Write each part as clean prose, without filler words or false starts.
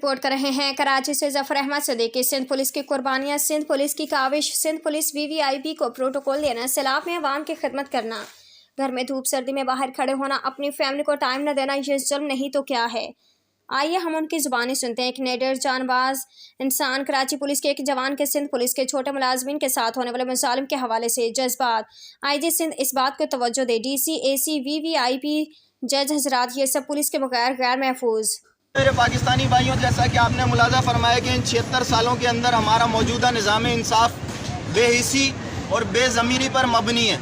Report کر رہے ہیں کراچی سے ظفر احمد صدیقی۔ سندھ پولیس کی قربانیاں، سندھ پولیس کی کاوش، سندھ پولیس VVIP کو پروٹوکول دینا، سیلاب میں عوام کی خدمت کرنا، گھر میں دھوپ سردی میں باہر کھڑے ہونا، اپنی فیملی کو ٹائم نہ دینا، یہ ظلم نہیں تو کیا ہے؟ آئیے ہم ان کی زبانیں سنتے ہیں۔ ایک نیڈر جان باز انسان، کراچی پولیس کے ایک جوان کے سندھ پولیس کے چھوٹے ملازمین کے ساتھ ہونے والے مظالم کے حوالے سے جذبات۔ IG سندھ اس بات کو توجہ دے، DC AC VVIP جج حضرات، یہ سب پولیس کے بغیر غیر محفوظ۔ میرے پاکستانی بھائیوں، جیسا کہ آپ نے ملاحظہ فرمایا کہ ان 76 سالوں کے اندر ہمارا موجودہ نظام انصاف بے حسی اور بے ضمیری پر مبنی ہے،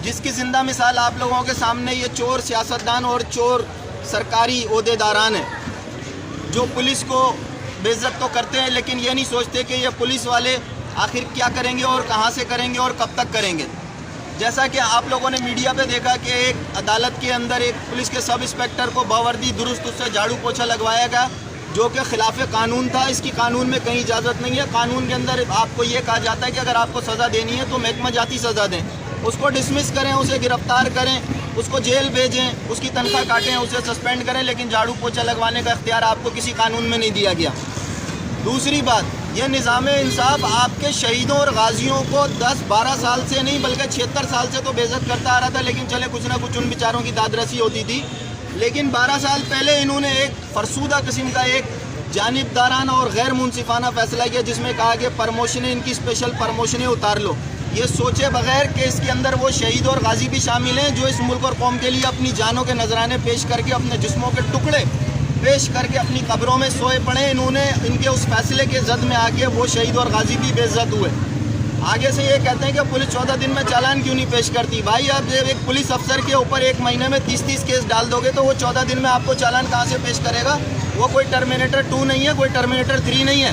جس کی زندہ مثال آپ لوگوں کے سامنے یہ چور سیاستدان اور چور سرکاری عہدیداران ہیں، جو پولیس کو بے عزت تو کرتے ہیں لیکن یہ نہیں سوچتے کہ یہ پولیس والے آخر کیا کریں گے اور کہاں سے کریں گے اور کب تک کریں گے۔ جیسا کہ آپ لوگوں نے میڈیا پہ دیکھا کہ ایک عدالت کے اندر ایک پولیس کے سب انسپیکٹر کو باوردی درست اس سے جھاڑو پوچھا لگوایا گیا، جو کہ خلاف قانون تھا۔ اس کی قانون میں کہیں اجازت نہیں ہے۔ قانون کے اندر آپ کو یہ کہا جاتا ہے کہ اگر آپ کو سزا دینی ہے تو محکمہ جاتی سزا دیں، اس کو ڈسمس کریں، اسے گرفتار کریں، اس کو جیل بھیجیں، اس کی تنخواہ کاٹیں، اسے سسپینڈ کریں، لیکن جھاڑو پوچھا لگوانے کا اختیار آپ کو کسی قانون میں نہیں دیا گیا۔ دوسری بات، یہ نظام انصاف آپ کے شہیدوں اور غازیوں کو 10-12 سال سے نہیں بلکہ 76 سال سے تو بے عزت کرتا آ رہا تھا، لیکن چلے کچھ نہ کچھ ان بیچاروں کی داد رسی ہوتی تھی۔ لیکن 12 سال پہلے انہوں نے ایک فرسودہ قسم کا ایک جانبدارانہ اور غیر منصفانہ فیصلہ کیا، جس میں کہا کہ پرموشنیں، ان کی اسپیشل پرموشنیں اتار لو، یہ سوچے بغیر کہ اس کے اندر وہ شہید اور غازی بھی شامل ہیں جو اس ملک اور قوم کے لیے اپنی جانوں کے نذرانے پیش کر کے، اپنے جسموں کے ٹکڑے پیش کر کے اپنی قبروں میں سوئے پڑے۔ انہوں نے ان کے اس فیصلے کے زد میں آ کے وہ شہید اور غازی بھی بے عزت ہوئے۔ آگے سے یہ کہتے ہیں کہ پولیس 14 دن میں چالان کیوں نہیں پیش کرتی؟ بھائی، آپ جب ایک پولیس افسر کے اوپر ایک مہینے میں 30 کیس ڈال دو گے تو وہ 14 دن میں آپ کو چالان کہاں سے پیش کرے گا؟ وہ کوئی ٹرمینیٹر 2 نہیں ہے، کوئی ٹرمینیٹر 3 نہیں ہے،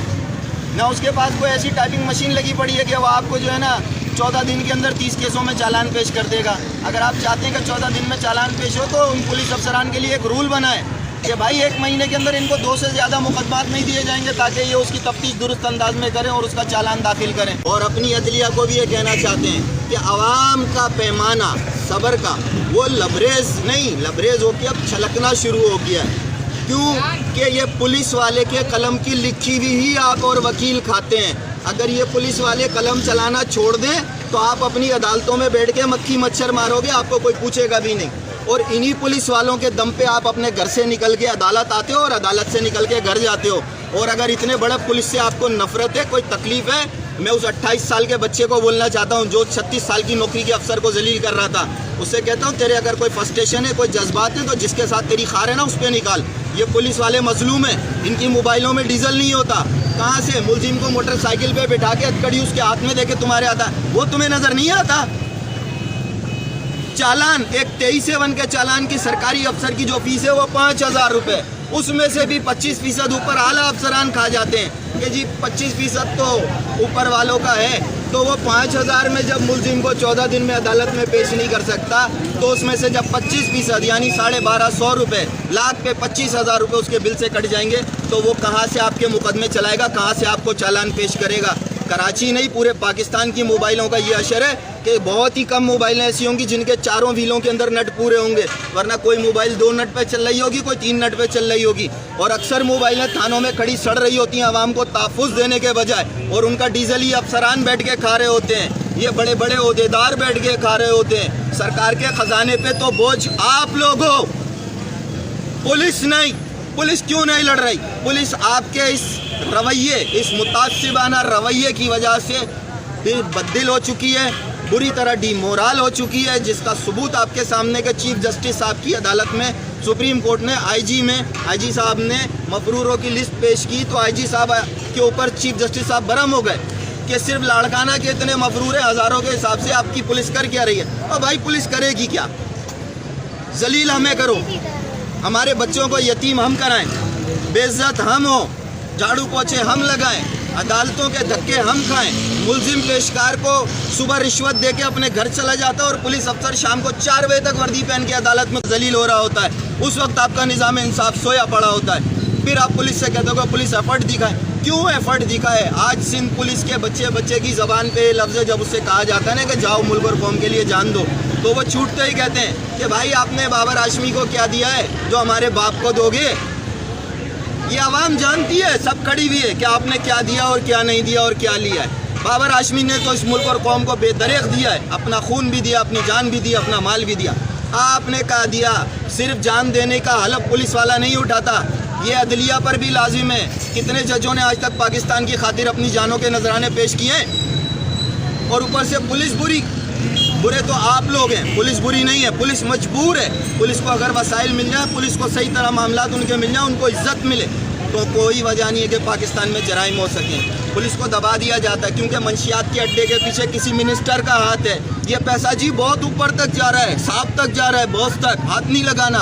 نہ اس کے پاس کوئی ایسی ٹائپنگ مشین لگی پڑی ہے کہ وہ آپ کو جو ہے نا 14 دن کے اندر 30 کیسوں میں چالان پیش کر دے گا۔ اگر آپ چاہتے ہیں کہ 14 دن میں چالان پیش ہو تو ان پولیس افسران کے لیے ایک رول بنائے کہ بھائی ایک مہینے کے اندر ان کو 2 سے زیادہ مقدمات نہیں دیے جائیں گے، تاکہ یہ اس کی تفتیش درست انداز میں کریں اور اس کا چالان داخل کریں۔ اور اپنی عدلیہ کو بھی یہ کہنا چاہتے ہیں کہ عوام کا پیمانہ صبر کا وہ لبریز نہیں، لبریز ہو کے اب چھلکنا شروع ہو گیا ہے۔ کیوں کہ یہ پولیس والے کے قلم کی لکھی ہوئی ہی آپ اور وکیل کھاتے ہیں۔ اگر یہ پولیس والے قلم چلانا چھوڑ دیں تو آپ اپنی عدالتوں میں بیٹھ کے مکھی مچھر مارو گے، آپ کو کوئی پوچھے گا بھی نہیں۔ اور انہی پولیس والوں کے دم پہ آپ اپنے گھر سے نکل کے عدالت آتے ہو اور عدالت سے نکل کے گھر جاتے ہو۔ اور اگر اتنے بڑے پولیس سے آپ کو نفرت ہے، کوئی تکلیف ہے، میں اس 28 سال کے بچے کو بولنا چاہتا ہوں جو 36 سال کی نوکری کے افسر کو ذلیل کر رہا تھا، اس سے کہتا ہوں تیرے اگر کوئی فرسٹریشن ہے، کوئی جذبات ہیں تو جس کے ساتھ تیری خار ہے نا اس پہ نکال۔ یہ پولیس والے مظلوم ہیں، ان کی موبائلوں میں ڈیزل نہیں ہوتا۔ کہاں سے ملزم کو موٹر سائیکل پہ بٹھا کے ہتھکڑی اس کے ہاتھ میں دے کے تمہارے آتا ہے، وہ تمہیں نظر نہیں آتا؟ چالان ایک 23A1 کے چالان کی سرکاری افسر کی جو فیس ہے وہ 5000 روپے، اس میں سے بھی 25% اوپر اعلیٰ افسران کھا جاتے ہیں کہ جی 25% تو اوپر والوں کا ہے، تو وہ 5000 میں جب ملزم کو 14 دن میں عدالت میں پیش نہیں کر سکتا تو اس میں سے جب 25% یعنی 1250 روپے، لاکھ پہ 25000 روپے اس کے بل سے کٹ جائیں گے تو وہ کہاں سے آپ کے مقدمے چلائے گا، کہاں سے آپ کو چالان پیش کرے گا؟ کراچی نہیں، پورے پاکستان کی موبائلوں کا یہ اشر ہے کہ بہت ہی کم موبائلیں ایسی ہوں گی جن کے چاروں ویلوں کے اندر نٹ پورے ہوں گے، ورنہ کوئی موبائل 2 نٹ پہ چل رہی ہوگی، کوئی 3 نٹ پہ چل رہی ہوگی۔ اور اکثر موبائلیں تھانوں میں کھڑی سڑ رہی ہوتی ہیں عوام کو تحفظ دینے کے بجائے، اور ان کا ڈیزل ہی افسران بیٹھ کے کھا رہے ہوتے ہیں، یہ بڑے بڑے عہدیدار بیٹھ کے کھا رہے ہوتے ہیں۔ سرکار کے خزانے پہ تو بوجھ آپ لوگ ہو، پولیس نہیں۔ پولیس کیوں نہیں لڑ رہی؟ پولیس آپ کے اس رویے، اس متعصبانہ رویے کی وجہ سے بددل ہو چکی ہے، بری طرح ڈی مورال ہو چکی ہے، جس کا ثبوت آپ کے سامنے کے چیف جسٹس صاحب کی عدالت میں سپریم کورٹ نے آئی جی صاحب نے مفروروں کی لسٹ پیش کی تو IG صاحب کے اوپر چیف جسٹس صاحب برہم ہو گئے کہ صرف لاڑکانہ کے اتنے مفرور ہزاروں کے حساب سے آپ کی پولیس کر کیا رہی ہے؟ اور بھائی پولیس کرے گی کیا؟ ذلیل ہمیں کرو، ہمارے بچوں کو یتیم ہم کرائیں، بے عزت ہم ہوں، جھاڑو پوچھے ہم لگائیں، عدالتوں کے دھکے ہم کھائیں، ملزم پیشکار کو صبح رشوت دے کے اپنے گھر چلا جاتا ہے اور پولیس افسر شام کو 4 بجے تک وردی پہن کے عدالت میں ذلیل ہو رہا ہوتا ہے، اس وقت آپ کا نظام انصاف سویا پڑا ہوتا ہے۔ پھر آپ پولیس سے کہتے ہو کہ پولیس ایفرٹ دکھائے۔ کیوں ایفرٹ دکھائے؟ آج سندھ پولیس کے بچے کی زبان پہ لفظ جب اس سے کہا جاتا ہے نا کہ جاؤ ملک اور قوم کے لیے جان دو، تو وہ چھوٹتے ہی کہتے ہیں کہ بھائی آپ نے بابر ہاشمی کو کیا دیا ہے جو ہمارے باپ کو دو گے؟ یہ عوام جانتی ہے, سب کھڑی ہوئی ہے کہ آپ نے کیا دیا اور کیا نہیں دیا اور کیا لیا ہے. بابر ہاشمی نے تو اس ملک اور قوم کو بے دریغ دیا ہے, اپنا خون بھی دیا, اپنی جان بھی دی, اپنا مال بھی دیا. آپ نے کہا دیا, صرف جان دینے کا حلف پولیس والا نہیں اٹھاتا, یہ عدلیہ پر بھی لازم ہے. کتنے ججوں نے آج تک پاکستان کی خاطر اپنی جانوں کے نذرانے پیش کیے ہیں, اور اوپر سے پولیس بری. برے تو آپ لوگ ہیں, پولیس بری نہیں ہے. پولیس مجبور ہے, پولیس کو اگر وسائل مل جائیں, پولیس کو صحیح طرح معاملات ان کے مل جائیں, ان کو عزت ملے, تو کوئی وجہ نہیں ہے کہ پاکستان میں جرائم ہو سکیں. پولیس کو دبا دیا جاتا ہے کیونکہ منشیات کے اڈے کے پیچھے کسی منسٹر کا ہاتھ ہے. یہ پیسہ جی بہت اوپر تک جا رہا ہے, صاحب تک جا رہا ہے, باس تک. ہاتھ نہیں لگانا.